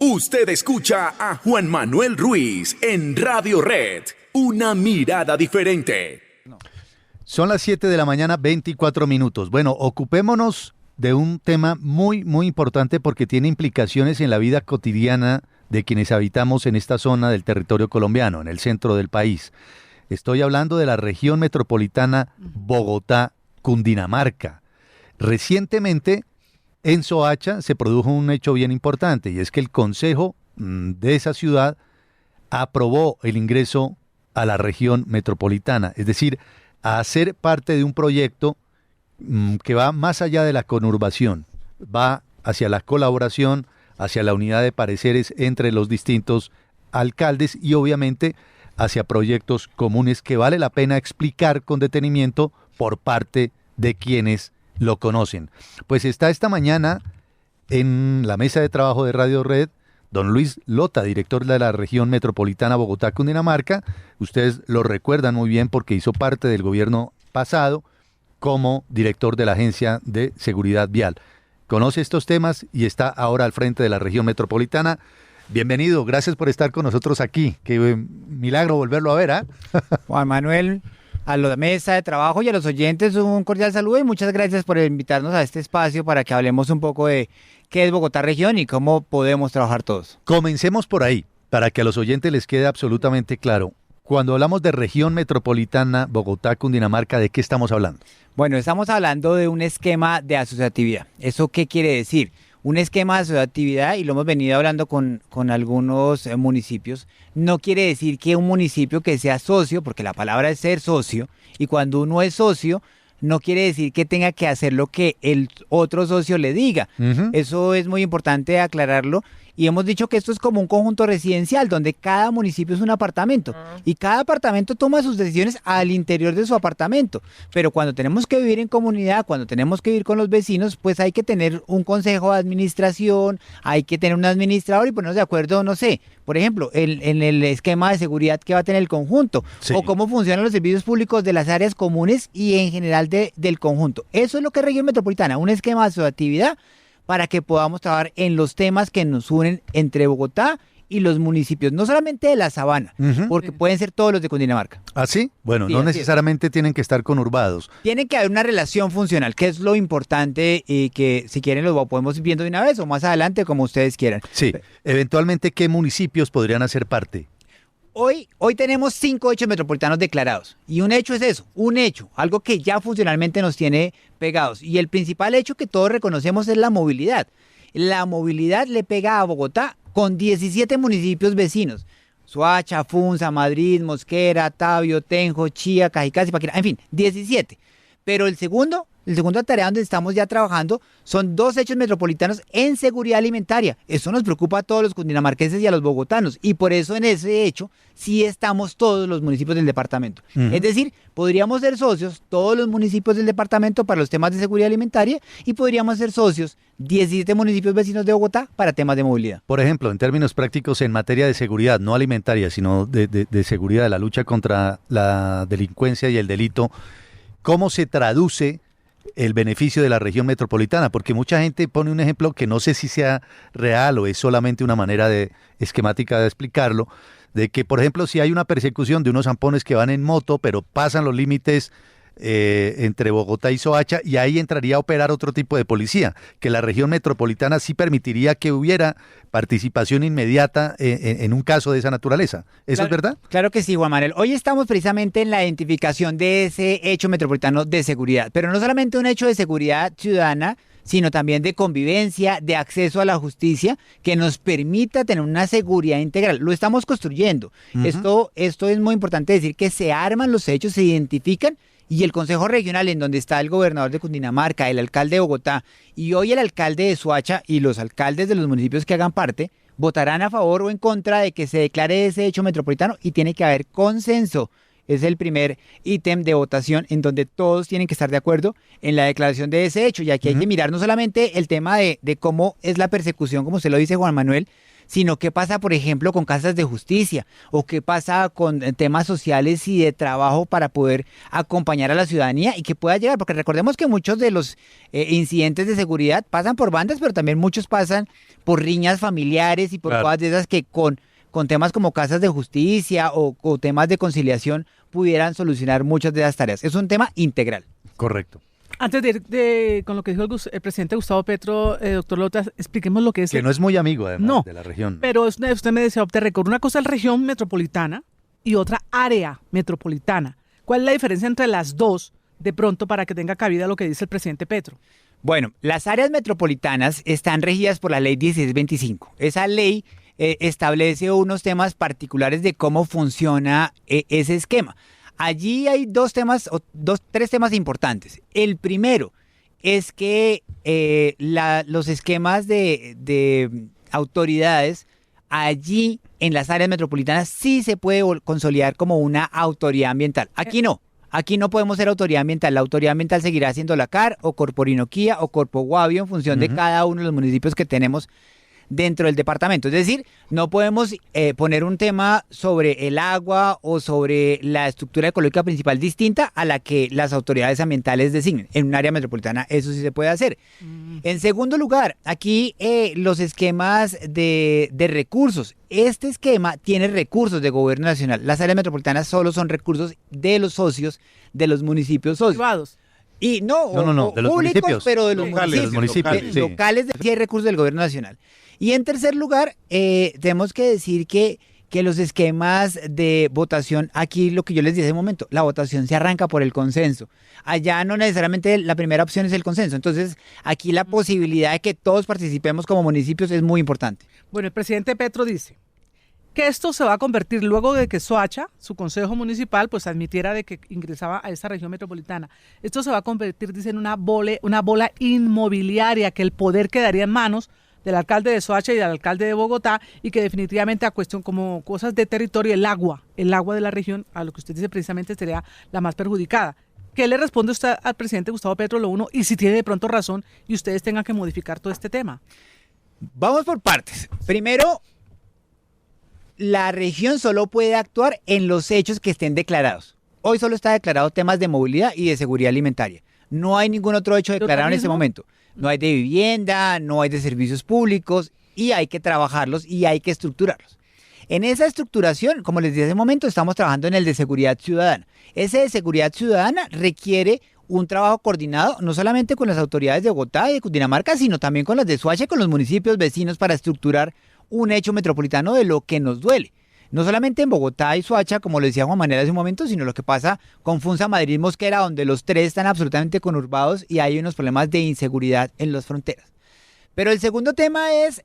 Usted escucha a Juan Manuel Ruiz en Radio Red, una mirada diferente. Son las 7 de la mañana, 24 minutos. Bueno, ocupémonos de un tema muy, muy importante porque tiene implicaciones en la vida cotidiana de quienes habitamos en esta zona del territorio colombiano, en el centro del país. Estoy hablando de la región metropolitana Bogotá-Cundinamarca. Recientemente, en Soacha se produjo un hecho bien importante y es que el consejo de esa ciudad aprobó el ingreso a la región metropolitana, es decir, a hacer parte de un proyecto que va más allá de la conurbación, va hacia la colaboración, hacia la unidad de pareceres entre los distintos alcaldes y obviamente hacia proyectos comunes que vale la pena explicar con detenimiento por parte de quienes lo conocen. Pues está esta mañana en la mesa de trabajo de Radio Red don Luis Lota, director de la región metropolitana Bogotá-Cundinamarca. Ustedes lo recuerdan muy bien porque hizo parte del gobierno pasado como director de la Agencia de Seguridad Vial. Conoce estos temas y está ahora al frente de la región metropolitana. Bienvenido, gracias por estar con nosotros aquí. Qué milagro volverlo a ver, ¿ah? Juan Manuel, a la mesa de trabajo y a los oyentes un cordial saludo y muchas gracias por invitarnos a este espacio para que hablemos un poco de qué es Bogotá Región y cómo podemos trabajar todos. Comencemos por ahí, para que a los oyentes les quede absolutamente claro. Cuando hablamos de región metropolitana Bogotá-Cundinamarca, ¿de qué estamos hablando? Bueno, estamos hablando de un esquema de asociatividad. ¿Eso qué quiere decir? Un esquema de asociatividad, y lo hemos venido hablando con algunos municipios, no quiere decir que un municipio que sea socio, porque la palabra es ser socio, y cuando uno es socio, no quiere decir que tenga que hacer lo que el otro socio le diga. Eso es muy importante aclararlo. Y hemos dicho que esto es como un conjunto residencial, donde cada municipio es un apartamento. Y cada apartamento toma sus decisiones al interior de su apartamento. Pero cuando tenemos que vivir en comunidad, cuando tenemos que vivir con los vecinos, pues hay que tener un consejo de administración, hay que tener un administrador y ponernos de acuerdo, no sé, por ejemplo, en el esquema de seguridad que va a tener el conjunto. Sí. O cómo funcionan los servicios públicos de las áreas comunes y en general del conjunto. Eso es lo que es región metropolitana, un esquema de asociatividad para que podamos trabajar en los temas que nos unen entre Bogotá y los municipios, no solamente de la Sabana, porque pueden ser todos los de Cundinamarca. ¿Ah, sí? Bueno, sí, no necesariamente tienen que estar conurbados. Tiene que haber una relación funcional, que es lo importante y que si quieren lo podemos ir viendo de una vez o más adelante, como ustedes quieran. Sí, eventualmente, ¿qué municipios podrían hacer parte? Hoy tenemos 5 hechos metropolitanos declarados y un hecho es eso, un hecho, algo que ya funcionalmente nos tiene pegados y el principal hecho que todos reconocemos es la movilidad. La movilidad le pega a Bogotá con 17 municipios vecinos, Soacha, Funza, Madrid, Mosquera, Tabio, Tenjo, Chía, Cajicá, Zipaquirá, en fin, 17. Pero el segundo tarea donde estamos ya trabajando son 2 hechos metropolitanos en seguridad alimentaria. Eso nos preocupa a todos los cundinamarquenses y a los bogotanos y por eso en ese hecho sí estamos todos los municipios del departamento. Es decir, podríamos ser socios todos los municipios del departamento para los temas de seguridad alimentaria y podríamos ser socios 17 municipios vecinos de Bogotá para temas de movilidad. Por ejemplo, en términos prácticos en materia de seguridad, no alimentaria, sino de seguridad, de la lucha contra la delincuencia y el delito, ¿cómo se traduce el beneficio de la región metropolitana? Porque mucha gente pone un ejemplo que no sé si sea real o es solamente una manera esquemática de explicarlo, de que, por ejemplo, si hay una persecución de unos zampones que van en moto, pero pasan los límites entre Bogotá y Soacha, y ahí entraría a operar otro tipo de policía, que la región metropolitana sí permitiría que hubiera participación inmediata en un caso de esa naturaleza. ¿Eso es verdad? Claro que sí, Juan Manuel. Hoy estamos precisamente en la identificación de ese hecho metropolitano de seguridad, pero no solamente un hecho de seguridad ciudadana, sino también de convivencia, de acceso a la justicia, que nos permita tener una seguridad integral. Lo estamos construyendo. Esto es muy importante decir que se arman los hechos, se identifican, y el Consejo Regional, en donde está el gobernador de Cundinamarca, el alcalde de Bogotá y hoy el alcalde de Soacha y los alcaldes de los municipios que hagan parte, votarán a favor o en contra de que se declare ese hecho metropolitano y tiene que haber consenso. Es el primer ítem de votación en donde todos tienen que estar de acuerdo en la declaración de ese hecho. Y aquí hay que mirar no solamente el tema de cómo es la persecución, como usted lo dice, Juan Manuel, sino qué pasa, por ejemplo, con casas de justicia o qué pasa con temas sociales y de trabajo para poder acompañar a la ciudadanía y que pueda llegar, porque recordemos que muchos de los incidentes de seguridad pasan por bandas, pero también muchos pasan por riñas familiares y por Claro. cosas de esas que con temas como casas de justicia o temas de conciliación pudieran solucionar muchas de esas tareas. Es un tema integral. Correcto. Antes de ir con lo que dijo el presidente Gustavo Petro, doctor Lota, expliquemos lo que es. Que no es muy amigo, además, No, de la región. Pero usted me decía, te recuerdo, una cosa es región metropolitana y otra área metropolitana. ¿Cuál es la diferencia entre las dos, de pronto, para que tenga cabida lo que dice el presidente Petro? Bueno, las áreas metropolitanas están regidas por la ley 1625. Esa ley establece unos temas particulares de cómo funciona ese esquema. Allí hay tres temas importantes. El primero es que los esquemas de autoridades allí en las áreas metropolitanas sí se puede consolidar como una autoridad ambiental. Aquí no. Aquí no podemos ser autoridad ambiental. La autoridad ambiental seguirá siendo la CAR o Corporinoquía o Corpo Guavio en función de cada uno de los municipios que tenemos dentro del departamento. Es decir, no podemos poner un tema sobre el agua o sobre la estructura ecológica principal distinta a la que las autoridades ambientales designen. En un área metropolitana eso sí se puede hacer. En segundo lugar, aquí los esquemas de recursos. Este esquema tiene recursos de gobierno nacional. Las áreas metropolitanas solo son recursos de los socios, de los municipios socios. Privados. Y no, de los públicos, municipios. pero de los Locales, municipios. locales, sí. Locales, sí hay recursos del gobierno nacional. Y en tercer lugar, tenemos que decir que los esquemas de votación, aquí lo que yo les dije hace un momento, la votación se arranca por el consenso. Allá no necesariamente la primera opción es el consenso. Entonces, aquí la posibilidad de que todos participemos como municipios es muy importante. Bueno, el presidente Petro dice que esto se va a convertir, luego de que Soacha, su consejo municipal, pues admitiera de que ingresaba a esta región metropolitana, esto se va a convertir, dice, en una bola inmobiliaria, que el poder quedaría en manos del alcalde de Soacha y del alcalde de Bogotá, y que definitivamente a cuestión como cosas de territorio, el agua de la región, a lo que usted dice precisamente, sería la más perjudicada. ¿Qué le responde usted al presidente Gustavo Petro, lo uno, y si tiene de pronto razón y ustedes tengan que modificar todo este tema? Vamos por partes. Primero, la región solo puede actuar en los hechos que estén declarados. Hoy solo está declarado temas de movilidad y de seguridad alimentaria. No hay ningún otro hecho declarado en este momento. No hay de vivienda, no hay de servicios públicos y hay que trabajarlos y hay que estructurarlos. En esa estructuración, como les dije hace un momento, estamos trabajando en el de seguridad ciudadana. Ese de seguridad ciudadana requiere un trabajo coordinado no solamente con las autoridades de Bogotá y de Cundinamarca, sino también con las de Soacha y con los municipios vecinos para estructurar un hecho metropolitano de lo que nos duele. No solamente en Bogotá y Soacha, como lo decía Juan Manuel hace un momento, sino lo que pasa con Funza, Madrid, Mosquera, donde los tres están absolutamente conurbados y hay unos problemas de inseguridad en las fronteras. Pero el segundo tema es,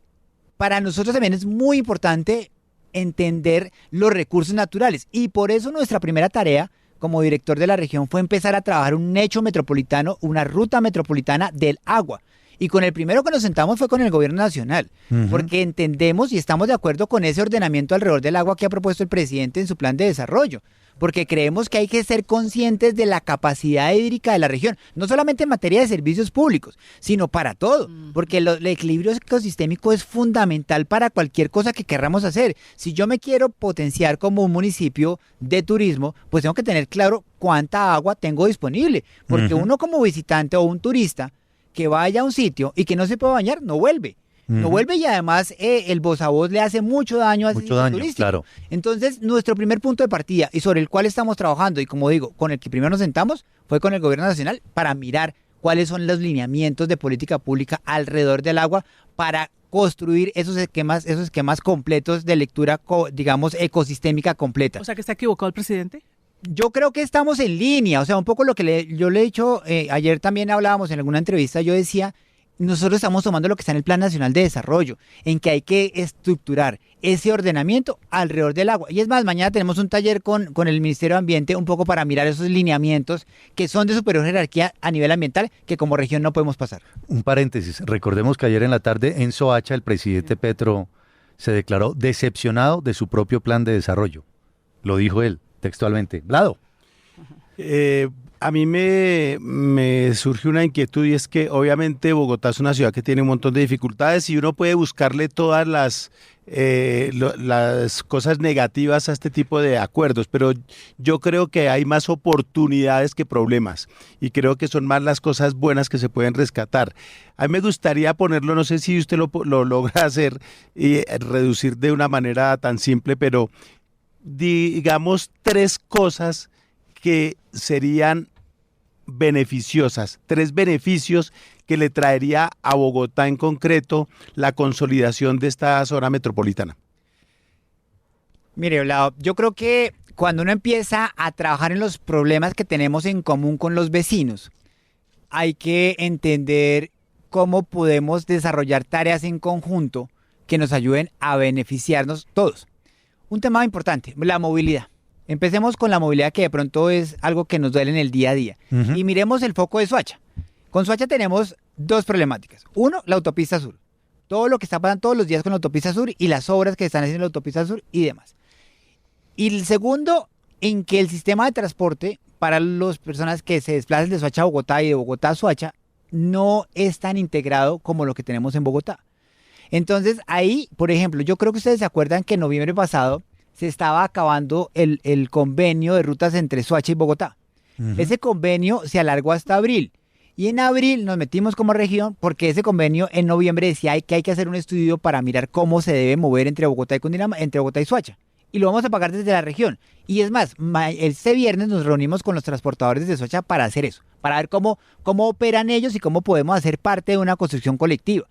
para nosotros también es muy importante entender los recursos naturales y por eso nuestra primera tarea como director de la región fue empezar a trabajar un hecho metropolitano, una ruta metropolitana del agua. Y con el primero que nos sentamos fue con el gobierno nacional, porque entendemos y estamos de acuerdo con ese ordenamiento alrededor del agua que ha propuesto el presidente en su plan de desarrollo, porque creemos que hay que ser conscientes de la capacidad hídrica de la región, no solamente en materia de servicios públicos, sino para todo, porque el equilibrio ecosistémico es fundamental para cualquier cosa que queramos hacer. Si yo me quiero potenciar como un municipio de turismo, pues tengo que tener claro cuánta agua tengo disponible, porque uno como visitante o un turista que vaya a un sitio y que no se pueda bañar, no vuelve. No vuelve y además el voz a voz le hace mucho daño a ese sitio turístico. Claro. Entonces, nuestro primer punto de partida y sobre el cual estamos trabajando y como digo, con el que primero nos sentamos fue con el gobierno nacional para mirar cuáles son los lineamientos de política pública alrededor del agua para construir esos esquemas completos de lectura, digamos, ecosistémica completa. O sea, que está equivocado el presidente. Yo creo que estamos en línea, o sea, un poco lo que yo le he dicho, ayer también hablábamos en alguna entrevista, yo decía, nosotros estamos tomando lo que está en el Plan Nacional de Desarrollo, en que hay que estructurar ese ordenamiento alrededor del agua. Y es más, mañana tenemos un taller con el Ministerio de Ambiente, un poco para mirar esos lineamientos que son de superior jerarquía a nivel ambiental, que como región no podemos pasar. Un paréntesis, recordemos que ayer en la tarde en Soacha el presidente Petro se declaró decepcionado de su propio plan de desarrollo. Lo dijo él textualmente. Vlado. a mí me surge una inquietud, y es que obviamente Bogotá es una ciudad que tiene un montón de dificultades y uno puede buscarle todas las cosas negativas a este tipo de acuerdos, pero yo creo que hay más oportunidades que problemas y creo que son más las cosas buenas que se pueden rescatar. A mí me gustaría ponerlo, no sé si usted lo logra hacer y reducir de una manera tan simple, pero digamos 3 cosas que serían beneficiosas, 3 beneficios que le traería a Bogotá en concreto la consolidación de esta zona metropolitana. Mire, Vlado, yo creo que cuando uno empieza a trabajar en los problemas que tenemos en común con los vecinos, hay que entender cómo podemos desarrollar tareas en conjunto que nos ayuden a beneficiarnos todos. Un tema importante, la movilidad. Empecemos con la movilidad, que de pronto es algo que nos duele en el día a día. Y miremos el foco de Soacha. Con Soacha tenemos 2 problemáticas. Uno, la autopista sur. Todo lo que está pasando todos los días con la autopista sur y las obras que están haciendo en la autopista sur y demás. Y el segundo, en que el sistema de transporte para las personas que se desplazan de Soacha a Bogotá y de Bogotá a Soacha no es tan integrado como lo que tenemos en Bogotá. Entonces ahí, por ejemplo, yo creo que ustedes se acuerdan que en noviembre pasado se estaba acabando el convenio de rutas entre Soacha y Bogotá. Ese convenio se alargó hasta abril. Y en abril nos metimos como región porque ese convenio en noviembre decía que hay que hacer un estudio para mirar cómo se debe mover entre Bogotá y Cundinamarca, entre Bogotá y Soacha. Y lo vamos a pagar desde la región. Y es más, este viernes nos reunimos con los transportadores de Soacha para hacer eso, para ver cómo operan ellos y cómo podemos hacer parte de una construcción colectiva.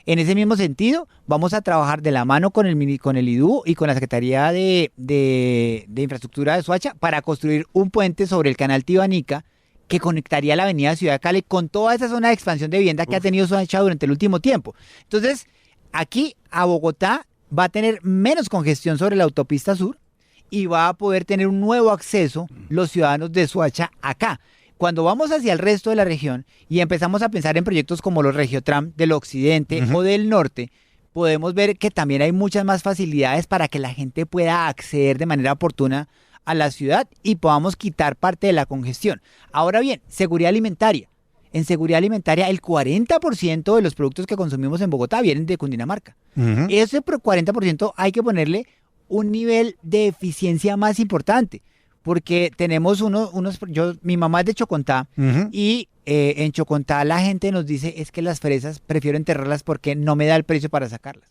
En ese mismo sentido, vamos a trabajar de la mano con el IDU y con la Secretaría de Infraestructura de Soacha para construir un puente sobre el canal Tibanica que conectaría la avenida Ciudad de Cali con toda esa zona de expansión de vivienda que ha tenido Soacha durante el último tiempo. Entonces, aquí a Bogotá va a tener menos congestión sobre la autopista sur y va a poder tener un nuevo acceso los ciudadanos de Soacha acá. Cuando vamos hacia el resto de la región y empezamos a pensar en proyectos como los Regiotram del occidente o del norte, podemos ver que también hay muchas más facilidades para que la gente pueda acceder de manera oportuna a la ciudad y podamos quitar parte de la congestión. Ahora bien, seguridad alimentaria. En seguridad alimentaria, el 40% de los productos que consumimos en Bogotá vienen de Cundinamarca. Ese 40% hay que ponerle un nivel de eficiencia más importante, porque tenemos mi mamá es de Chocontá y en Chocontá la gente nos dice es que las fresas prefiero enterrarlas porque no me da el precio para sacarlas.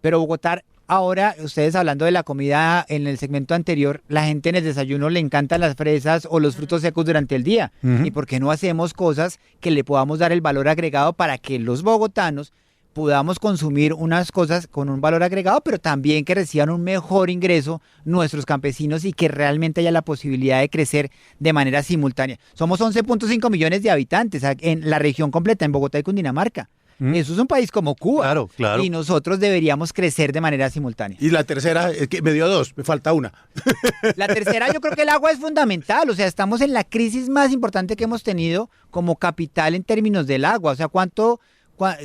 Pero Bogotá, ahora, ustedes hablando de la comida en el segmento anterior, la gente en el desayuno le encantan las fresas o los frutos secos durante el día. ¿Y por qué no hacemos cosas que le podamos dar el valor agregado para que los bogotanos podamos consumir unas cosas con un valor agregado, pero también que reciban un mejor ingreso nuestros campesinos y que realmente haya la posibilidad de crecer de manera simultánea? Somos 11.5 millones de habitantes en la región completa, en Bogotá y Cundinamarca. Eso es un país como Cuba. Claro, claro. Y nosotros deberíamos crecer de manera simultánea. Y la tercera, es que me dio 2, me falta una. La tercera, yo creo que el agua es fundamental. O sea, estamos en la crisis más importante que hemos tenido como capital en términos del agua. O sea,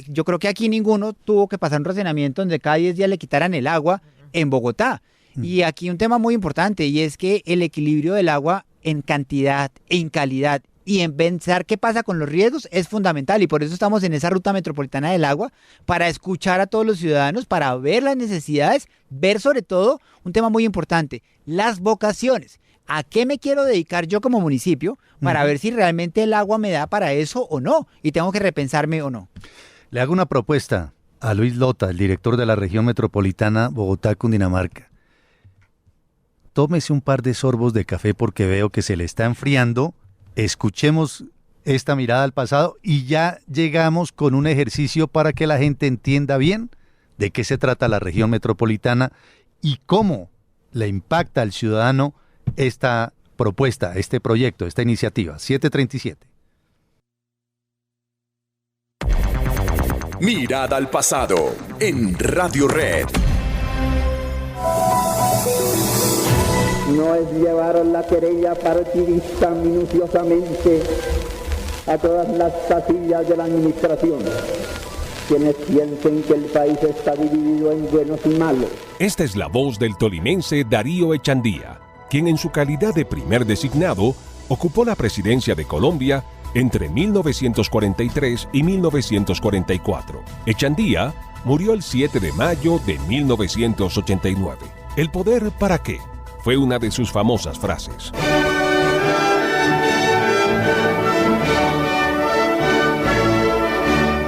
yo creo que aquí ninguno tuvo que pasar un racionamiento donde cada 10 días le quitaran el agua en Bogotá. Y aquí un tema muy importante, y es que el equilibrio del agua en cantidad, en calidad y en pensar qué pasa con los riesgos es fundamental, y por eso estamos en esa ruta metropolitana del agua, para escuchar a todos los ciudadanos, para ver las necesidades, ver sobre todo un tema muy importante, las vocaciones. ¿A qué me quiero dedicar yo como municipio para ver si realmente el agua me da para eso o no? Y tengo que repensarme o no. Le hago una propuesta a Luis Lota, el director de la región metropolitana Bogotá-Cundinamarca. Tómese un par de sorbos de café porque veo que se le está enfriando. Escuchemos esta mirada al pasado y ya llegamos con un ejercicio para que la gente entienda bien de qué se trata la región metropolitana y cómo le impacta al ciudadano esta propuesta, este proyecto, esta iniciativa. 7:37. Mirada al pasado en Radio Red. No es llevar la querella partidista minuciosamente a todas las casillas de la administración, quienes piensen que el país está dividido en buenos y malos. Esta es la voz del tolimense Darío Echandía, quien en su calidad de primer designado ocupó la presidencia de Colombia entre 1943 y 1944. Echandía murió el 7 de mayo de 1989. ¿El poder para qué? Fue una de sus famosas frases.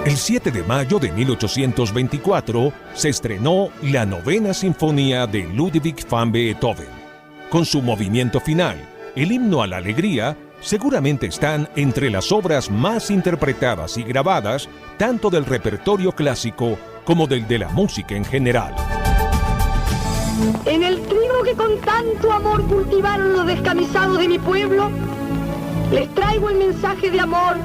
El 7 de mayo de 1824 se estrenó la Novena Sinfonía de Ludwig van Beethoven. Con su movimiento final, el himno a la alegría, seguramente están entre las obras más interpretadas y grabadas tanto del repertorio clásico como del de la música en general. En el trigo que con tanto amor cultivaron los descamisados de mi pueblo, les traigo el mensaje de amor,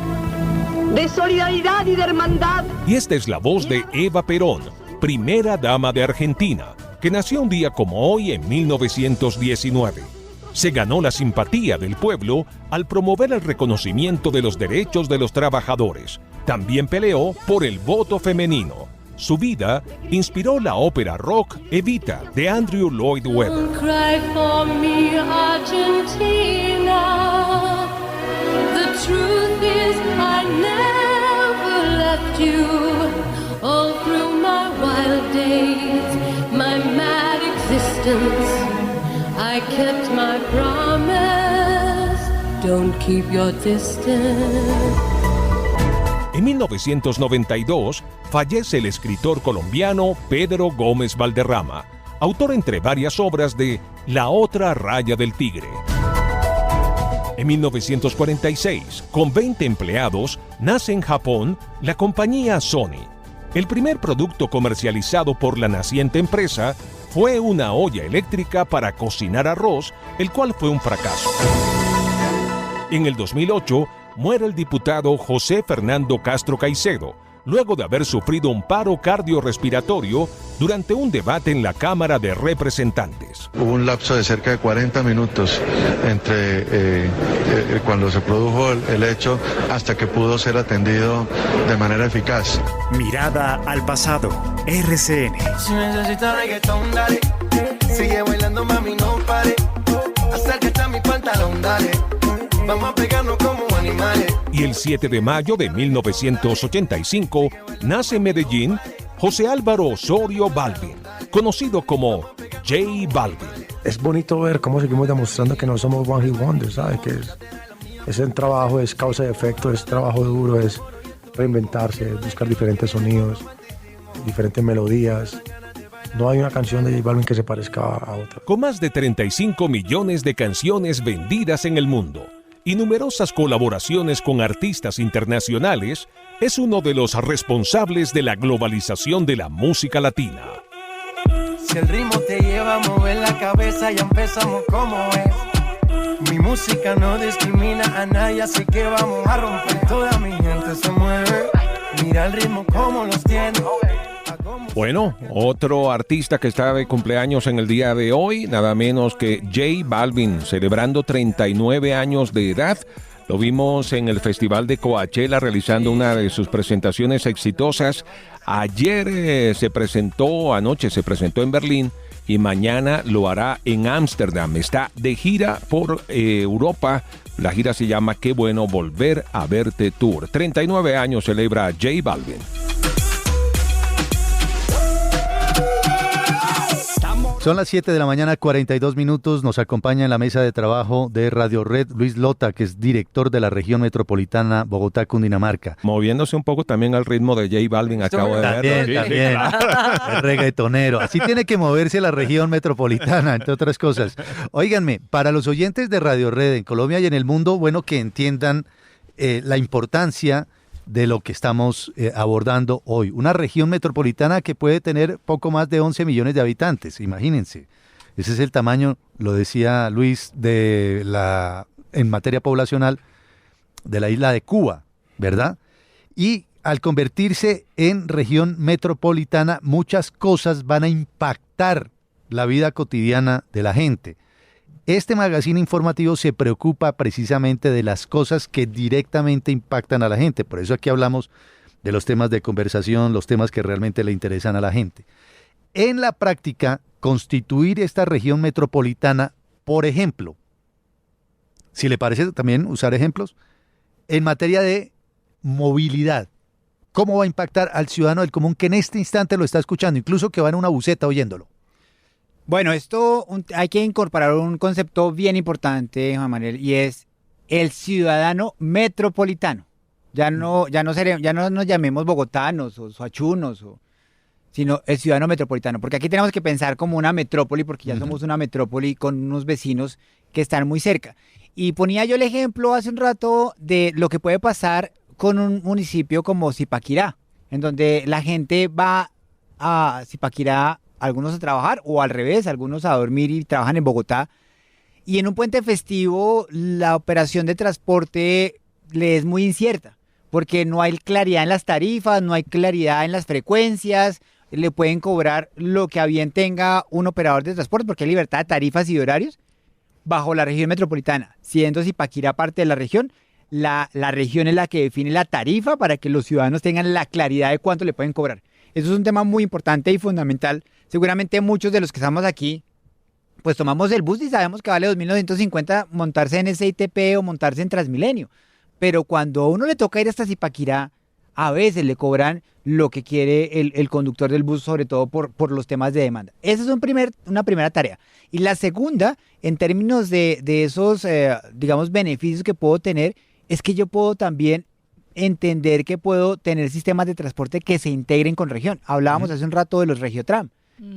de solidaridad y de hermandad. Y esta es la voz de Eva Perón, primera dama de Argentina, que nació un día como hoy en 1919. Se ganó la simpatía del pueblo al promover el reconocimiento de los derechos de los trabajadores. También peleó por el voto femenino. Su vida inspiró la ópera rock Evita de Andrew Lloyd Webber. Cry for me, Argentina. The truth is I never left you. All through my wild days, my mad existence, I kept my promise. Don't keep your distance. En 1992 fallece el escritor colombiano Pedro Gómez Valderrama, autor entre varias obras de La otra raya del tigre. En 1946, con 20 empleados, nace en Japón la compañía Sony. El primer producto comercializado por la naciente empresa fue una olla eléctrica para cocinar arroz, el cual fue un fracaso. En el 2008, muere el diputado José Fernando Castro Caicedo, luego de haber sufrido un paro cardiorrespiratorio durante un debate en la Cámara de Representantes. Hubo un lapso de cerca de 40 minutos entre cuando se produjo el hecho hasta que pudo ser atendido de manera eficaz. Mirada al pasado, RCN. Si necesitas reggaetón, dale. Sigue bailando, mami, no pare. Acércate a mi pantalón, dale. Vamos a pegarnos como animales. Y el 7 de mayo de 1985 nace en Medellín José Álvaro Osorio Balvin, conocido como J Balvin. Es bonito ver cómo seguimos demostrando que no somos one hit wonders, ¿sabes? Que es el trabajo, es causa y efecto, es trabajo duro, es reinventarse, buscar diferentes sonidos, diferentes melodías. No hay una canción de J Balvin que se parezca a otra. Con más de 35 millones de canciones vendidas en el mundo y numerosas colaboraciones con artistas internacionales, es uno de los responsables de la globalización de la música latina. Si el ritmo te lleva a mover la cabeza, ya empezamos como es. Mi música no discrimina a nadie, así que vamos a romper. Toda mi gente se mueve, mira el ritmo como los tiene. Bueno, otro artista que está de cumpleaños en el día de hoy, nada menos que J Balvin, celebrando 39 años de edad. Lo vimos en el Festival de Coachella realizando una de sus presentaciones exitosas. Anoche se presentó en Berlín y mañana lo hará en Ámsterdam. Está de gira por Europa. La gira se llama Qué bueno volver a verte Tour. 39 años celebra J Balvin. Son las 7 de la mañana, 42 minutos. Nos acompaña en la mesa de trabajo de Radio Red Luis Lota, que es director de la región metropolitana Bogotá-Cundinamarca. Moviéndose un poco también al ritmo de J Balvin, acabo de verlo. También. El reggaetonero. Así tiene que moverse la región metropolitana, entre otras cosas. Óiganme, para los oyentes de Radio Red en Colombia y en el mundo, bueno que entiendan la importancia de lo que estamos abordando hoy. Una región metropolitana que puede tener poco más de 11 millones de habitantes, imagínense. Ese es el tamaño, lo decía Luis, en materia poblacional de la isla de Cuba, ¿verdad? Y al convertirse en región metropolitana, muchas cosas van a impactar la vida cotidiana de la gente. Este magazine informativo se preocupa precisamente de las cosas que directamente impactan a la gente. Por eso aquí hablamos de los temas de conversación, los temas que realmente le interesan a la gente. En la práctica, constituir esta región metropolitana, por ejemplo, si le parece también usar ejemplos, en materia de movilidad. ¿Cómo va a impactar al ciudadano del común que en este instante lo está escuchando, incluso que va en una buseta oyéndolo? Bueno, hay que incorporar un concepto bien importante, Juan Manuel, y es el ciudadano metropolitano. Ya no nos llamemos bogotanos o soachunos, sino el ciudadano metropolitano, porque aquí tenemos que pensar como una metrópoli, porque ya somos una metrópoli con unos vecinos que están muy cerca. Y ponía yo el ejemplo hace un rato de lo que puede pasar con un municipio como Zipaquirá, en donde la gente va a Zipaquirá, algunos a trabajar, o al revés, algunos a dormir y trabajan en Bogotá. Y en un puente festivo, la operación de transporte le es muy incierta, porque no hay claridad en las tarifas, no hay claridad en las frecuencias, le pueden cobrar lo que a bien tenga un operador de transporte, porque hay libertad de tarifas y de horarios bajo la región metropolitana. Siendo Zipaquirá parte de la región, la región es la que define la tarifa para que los ciudadanos tengan la claridad de cuánto le pueden cobrar. Eso es un tema muy importante y fundamental. Seguramente muchos de los que estamos aquí, pues tomamos el bus y sabemos que vale 2.950 montarse en SITP o montarse en Transmilenio. Pero cuando a uno le toca ir hasta Zipaquirá, a veces le cobran lo que quiere el conductor del bus, sobre todo por los temas de demanda. Esa es una primera tarea. Y la segunda, en términos de esos, digamos, beneficios que puedo tener, es que yo puedo también entender que puedo tener sistemas de transporte que se integren con región. Hablábamos hace un rato de los Regiotram.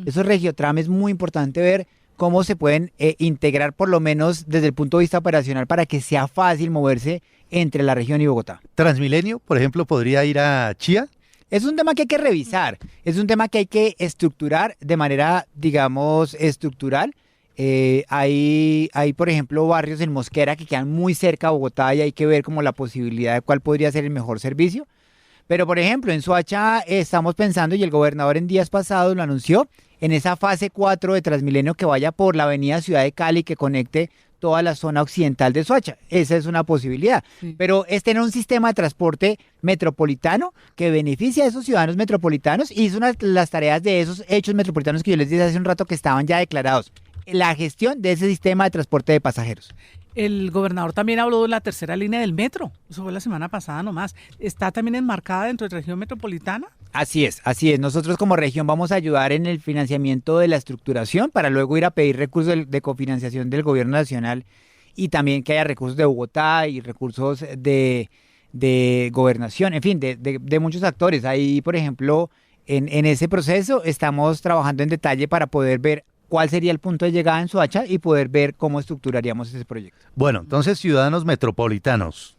Esos Regiotram es muy importante ver cómo se pueden integrar, por lo menos desde el punto de vista operacional, para que sea fácil moverse entre la región y Bogotá. ¿Transmilenio, por ejemplo, podría ir a Chía? Es un tema que hay que revisar, es un tema que hay que estructurar de manera, digamos, estructural. Hay, por ejemplo, barrios en Mosquera que quedan muy cerca a Bogotá y hay que ver como la posibilidad de cuál podría ser el mejor servicio. Pero, por ejemplo, en Soacha estamos pensando, y el gobernador en días pasados lo anunció, en esa fase 4 de Transmilenio que vaya por la avenida Ciudad de Cali, que conecte toda la zona occidental de Soacha. Esa es una posibilidad. Sí. Pero es tener un sistema de transporte metropolitano que beneficie a esos ciudadanos metropolitanos, y es una de las tareas de esos hechos metropolitanos que yo les dije hace un rato que estaban ya declarados. La gestión de ese sistema de transporte de pasajeros. El gobernador también habló de la tercera línea del metro. Eso fue la semana pasada nomás. ¿Está también enmarcada dentro de la región metropolitana? Así es, así es. Nosotros como región vamos a ayudar en el financiamiento de la estructuración para luego ir a pedir recursos de cofinanciación del gobierno nacional, y también que haya recursos de Bogotá y recursos de gobernación, en fin, de muchos actores. Ahí, por ejemplo, en ese proceso estamos trabajando en detalle para poder ver cuál sería el punto de llegada en Soacha y poder ver cómo estructuraríamos ese proyecto. Bueno, entonces ciudadanos metropolitanos.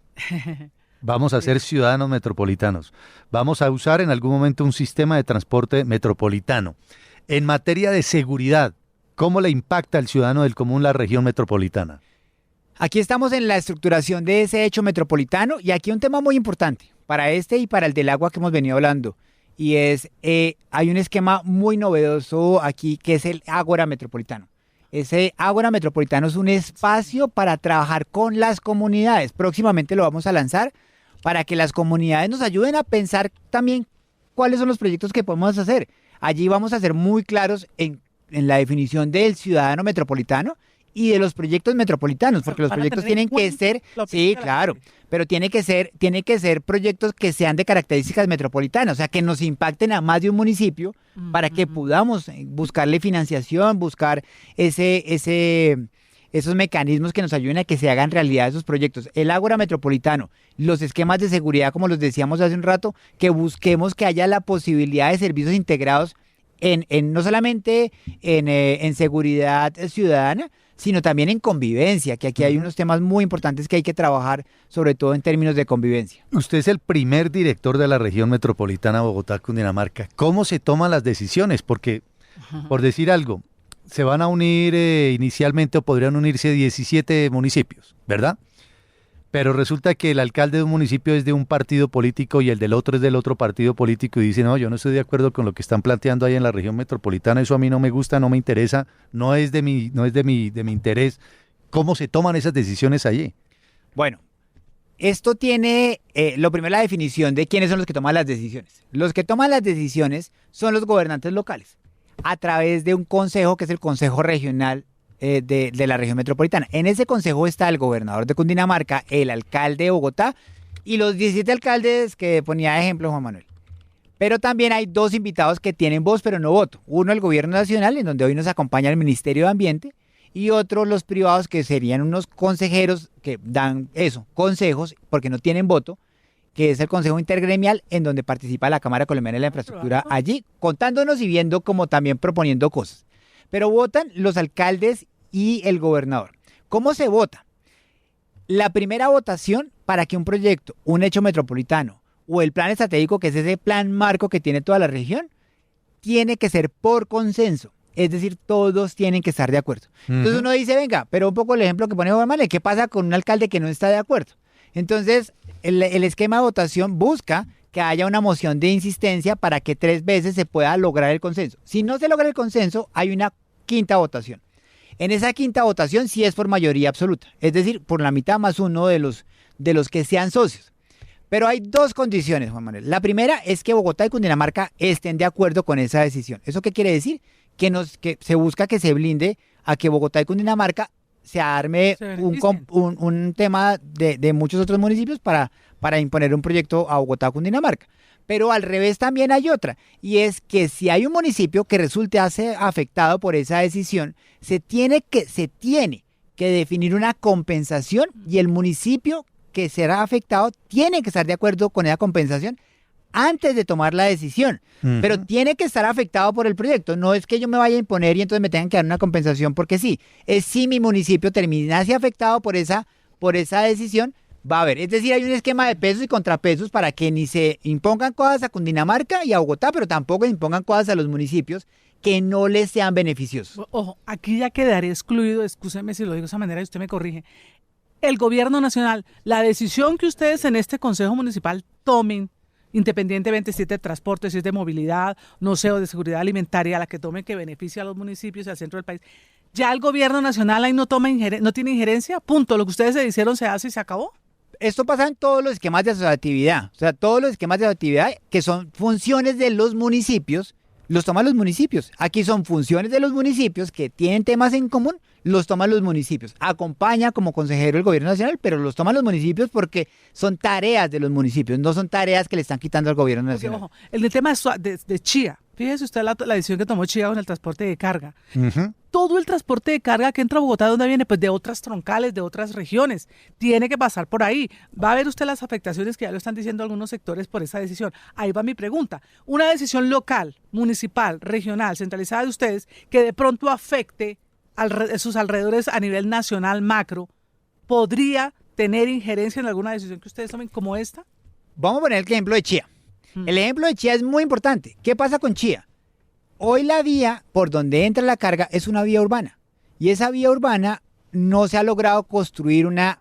Vamos a ser ciudadanos metropolitanos. Vamos a usar en algún momento un sistema de transporte metropolitano. En materia de seguridad, ¿cómo le impacta al ciudadano del común la región metropolitana? Aquí estamos en la estructuración de ese hecho metropolitano, y aquí un tema muy importante para este y para el del agua que hemos venido hablando. Y es, hay un esquema muy novedoso aquí que es el Ágora Metropolitano. Ese Ágora Metropolitano es un espacio para trabajar con las comunidades. Próximamente lo vamos a lanzar para que las comunidades nos ayuden a pensar también cuáles son los proyectos que podemos hacer. Allí vamos a ser muy claros en la definición del ciudadano metropolitano y de los proyectos metropolitanos, porque los proyectos tienen que ser, sí, claro, pero tiene que ser proyectos que sean de características metropolitanas, o sea, que nos impacten a más de un municipio para que podamos buscarle financiación, buscar esos mecanismos que nos ayuden a que se hagan realidad esos proyectos. El Ágora Metropolitano, los esquemas de seguridad, como los decíamos hace un rato, que busquemos que haya la posibilidad de servicios integrados no solamente en seguridad ciudadana, sino también en convivencia, que aquí hay unos temas muy importantes que hay que trabajar, sobre todo en términos de convivencia. Usted es el primer director de la región metropolitana Bogotá-Cundinamarca. ¿Cómo se toman las decisiones? Porque, por decir algo, se van a unir inicialmente, o podrían unirse 17 municipios, ¿verdad? Pero resulta que el alcalde de un municipio es de un partido político y el del otro es del otro partido político, y dice, no, yo no estoy de acuerdo con lo que están planteando ahí en la región metropolitana, eso a mí no me gusta, no me interesa, no es de mi interés. ¿Cómo se toman esas decisiones allí? Bueno, esto tiene, lo primero, la definición de quiénes son los que toman las decisiones. Los que toman las decisiones son los gobernantes locales, a través de un consejo que es el Consejo Regional de la región metropolitana. En ese consejo está el gobernador de Cundinamarca, el alcalde de Bogotá y los 17 alcaldes que ponía de ejemplo Juan Manuel. Pero también hay 2 invitados que tienen voz pero no voto. Uno el gobierno nacional, en donde hoy nos acompaña el Ministerio de Ambiente, y otro los privados, que serían unos consejeros que dan consejos porque no tienen voto, que es el Consejo Intergremial, en donde participa la Cámara Colombiana de la Infraestructura allí, contándonos y viendo como también proponiendo cosas. Pero votan los alcaldes y el gobernador. ¿Cómo se vota? La primera votación para que un proyecto, un hecho metropolitano o el plan estratégico, que es ese plan marco que tiene toda la región, tiene que ser por consenso. Es decir, todos tienen que estar de acuerdo. Entonces uno dice, venga, pero un poco el ejemplo que pone Juan Manuel, ¿qué pasa con un alcalde que no está de acuerdo? Entonces, el esquema de votación busca que haya una moción de insistencia para que 3 veces se pueda lograr el consenso. Si no se logra el consenso, hay una quinta votación. En esa quinta votación sí es por mayoría absoluta, es decir, por la mitad más uno de los que sean socios. Pero hay 2 condiciones, Juan Manuel. La primera es que Bogotá y Cundinamarca estén de acuerdo con esa decisión. ¿Eso qué quiere decir? Que se busca que se blinde a que Bogotá y Cundinamarca se arme un tema de muchos otros municipios para imponer un proyecto a Bogotá o Cundinamarca. Pero al revés también hay otra, y es que si hay un municipio que resulte afectado por esa decisión, se tiene que definir una compensación, y el municipio que será afectado tiene que estar de acuerdo con esa compensación antes de tomar la decisión, pero tiene que estar afectado por el proyecto. No es que yo me vaya a imponer y entonces me tengan que dar una compensación porque sí. Es si mi municipio terminase afectado por esa decisión, va a haber. Es decir, hay un esquema de pesos y contrapesos para que ni se impongan cosas a Cundinamarca y a Bogotá, pero tampoco se impongan cosas a los municipios que no les sean beneficiosos. Ojo, aquí ya quedaría excluido, excúseme si lo digo de esa manera y usted me corrige, el gobierno nacional. La decisión que ustedes en este Consejo Municipal tomen, independientemente si es de transporte, si es de movilidad, no sé, o de seguridad alimentaria, la que tomen que beneficie a los municipios y al centro del país, ya el gobierno nacional ahí no tiene injerencia, punto, lo que ustedes se hicieron se hace y se acabó. Esto pasa en todos los esquemas de asociatividad, o sea, todos los esquemas de asociatividad que son funciones de los municipios, los toman los municipios. Aquí son funciones de los municipios que tienen temas en común, los toman los municipios. Acompaña como consejero el gobierno nacional, pero los toman los municipios porque son tareas de los municipios, no son tareas que le están quitando al gobierno nacional. Ojo, el tema de Chía, fíjese usted la decisión que tomó Chía con el transporte de carga. Todo el transporte de carga que entra a Bogotá, ¿de dónde viene? Pues de otras troncales, de otras regiones. Tiene que pasar por ahí. Va a ver usted las afectaciones que ya lo están diciendo algunos sectores por esa decisión. Ahí va mi pregunta. Una decisión local, municipal, regional, centralizada de ustedes, que de pronto afecte sus alrededores a nivel nacional, macro, ¿podría tener injerencia en alguna decisión que ustedes tomen como esta? Vamos a poner el ejemplo de Chía. El ejemplo de Chía es muy importante. ¿Qué pasa con Chía? Hoy la vía por donde entra la carga es una vía urbana. Y esa vía urbana no se ha logrado construir una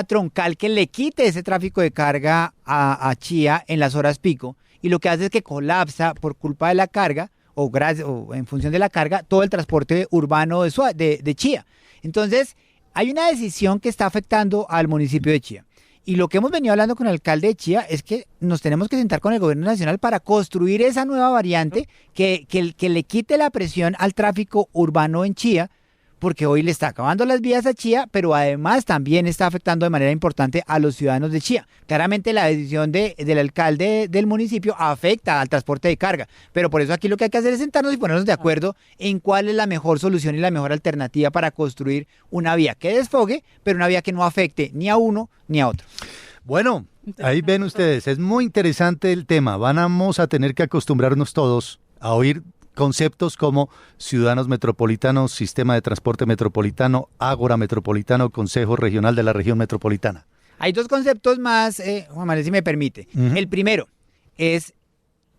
troncal que le quite ese tráfico de carga a Chía en las horas pico. Y lo que hace es que colapsa por culpa de la carga o en función de la carga todo el transporte urbano de Chía. Entonces, hay una decisión que está afectando al municipio de Chía. Y lo que hemos venido hablando con el alcalde de Chía es que nos tenemos que sentar con el gobierno nacional para construir esa nueva variante que le quite la presión al tráfico urbano en Chía, porque hoy le está acabando las vías a Chía, pero además también está afectando de manera importante a los ciudadanos de Chía. Claramente la decisión del alcalde del municipio afecta al transporte de carga, pero por eso aquí lo que hay que hacer es sentarnos y ponernos de acuerdo en cuál es la mejor solución y la mejor alternativa para construir una vía que desfogue, pero una vía que no afecte ni a uno ni a otro. Bueno, ahí ven ustedes, es muy interesante el tema. Vamos a tener que acostumbrarnos todos a oír conceptos como ciudadanos metropolitanos, sistema de transporte metropolitano, ágora metropolitano, Consejo Regional de la Región Metropolitana. Hay 2 conceptos más, Juan Manuel, si me permite. El primero es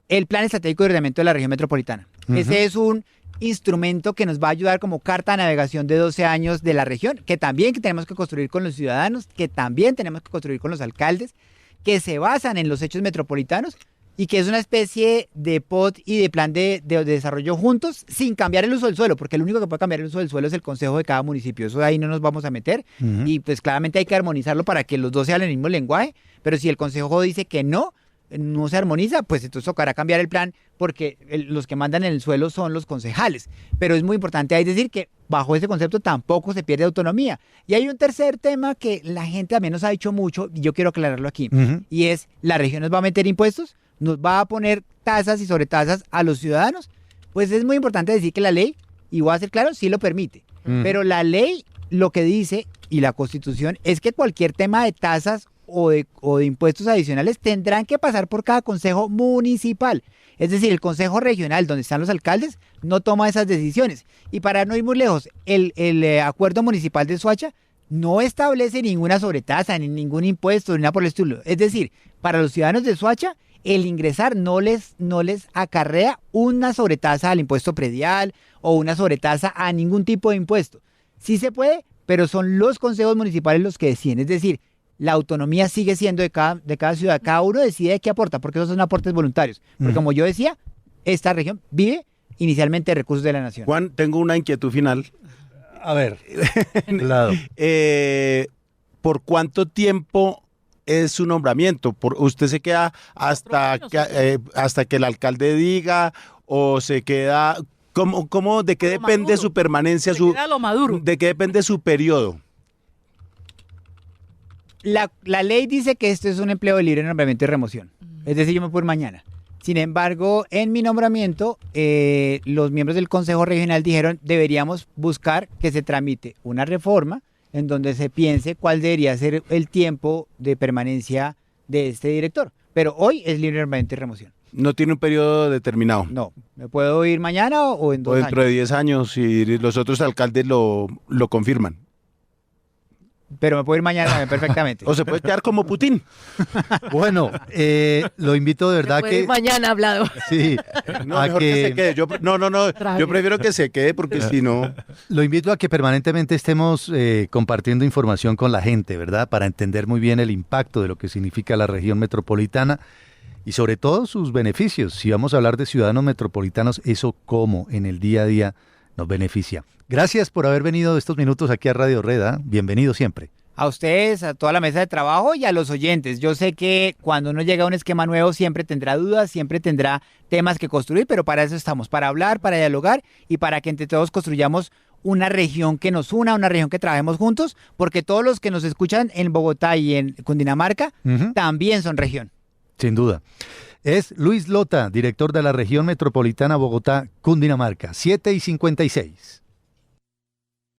el Plan Estratégico de Ordenamiento de la Región Metropolitana. Ese es un instrumento que nos va a ayudar como carta de navegación de 12 años de la región, que también tenemos que construir con los ciudadanos, que también tenemos que construir con los alcaldes, que se basan en los hechos metropolitanos, y que es una especie de POT y de plan de desarrollo juntos sin cambiar el uso del suelo, porque el único que puede cambiar el uso del suelo es el consejo de cada municipio. Eso de ahí no nos vamos a meter y pues claramente hay que armonizarlo para que los dos sean el mismo lenguaje, pero si el consejo dice que no, no se armoniza, pues entonces tocará cambiar el plan porque los que mandan en el suelo son los concejales. Pero es muy importante ahí decir que bajo ese concepto tampoco se pierde autonomía. Y hay un tercer tema que la gente también nos ha dicho mucho y yo quiero aclararlo aquí. Y es, ¿la región nos va a meter impuestos? ¿Nos va a poner tasas y sobretasas a los ciudadanos? Pues es muy importante decir que la ley, y voy a ser claro, sí lo permite. Pero la ley lo que dice, y la Constitución, es que cualquier tema de tasas o de impuestos adicionales tendrán que pasar por cada consejo municipal. Es decir, el consejo regional, donde están los alcaldes, no toma esas decisiones. Y para no ir muy lejos, el acuerdo municipal de Soacha no establece ninguna sobretasa, ni ningún impuesto, ni nada por el estilo. Es decir, para los ciudadanos de Soacha, el ingresar no les acarrea una sobretasa al impuesto predial o una sobretasa a ningún tipo de impuesto. Sí se puede, pero son los consejos municipales los que deciden. Es decir, la autonomía sigue siendo de cada ciudad. Cada uno decide qué aporta, porque esos son aportes voluntarios. Porque como yo decía, esta región vive inicialmente de recursos de la nación. Juan, tengo una inquietud final. A ver, lado. ¿Por cuánto tiempo es su nombramiento? ¿Usted se queda hasta que el alcalde diga o se queda? ¿De qué depende su permanencia? ¿De qué depende su periodo? La ley dice que esto es un empleo de libre nombramiento y remoción. Es decir, yo me puedo ir mañana. Sin embargo, en mi nombramiento, los miembros del Consejo Regional dijeron deberíamos buscar que se tramite una reforma en donde se piense cuál debería ser el tiempo de permanencia de este director. Pero hoy es libre nombramiento y remoción. ¿No tiene un periodo determinado? No. ¿Me puedo ir mañana o en 2 años? O dentro de 10 años, si los otros alcaldes lo confirman. Pero me puedo ir mañana también perfectamente. O se puede quedar como Putin. Bueno, lo invito de verdad que... Mañana hablado. Sí. No, mejor que se quede. Yo prefiero que se quede porque si no... Lo invito a que permanentemente estemos compartiendo información con la gente, ¿verdad? Para entender muy bien el impacto de lo que significa la región metropolitana y sobre todo sus beneficios. Si vamos a hablar de ciudadanos metropolitanos, eso cómo en el día a día nos beneficia. Gracias por haber venido estos minutos aquí a Radio Red. Bienvenido siempre. A ustedes, a toda la mesa de trabajo y a los oyentes. Yo sé que cuando uno llega a un esquema nuevo siempre tendrá dudas, siempre tendrá temas que construir, pero para eso estamos, para hablar, para dialogar y para que entre todos construyamos una región que nos una, una región que trabajemos juntos, porque todos los que nos escuchan en Bogotá y en Cundinamarca también son región. Sin duda. Es Luis Lota, director de la región metropolitana Bogotá, Cundinamarca, 7:56.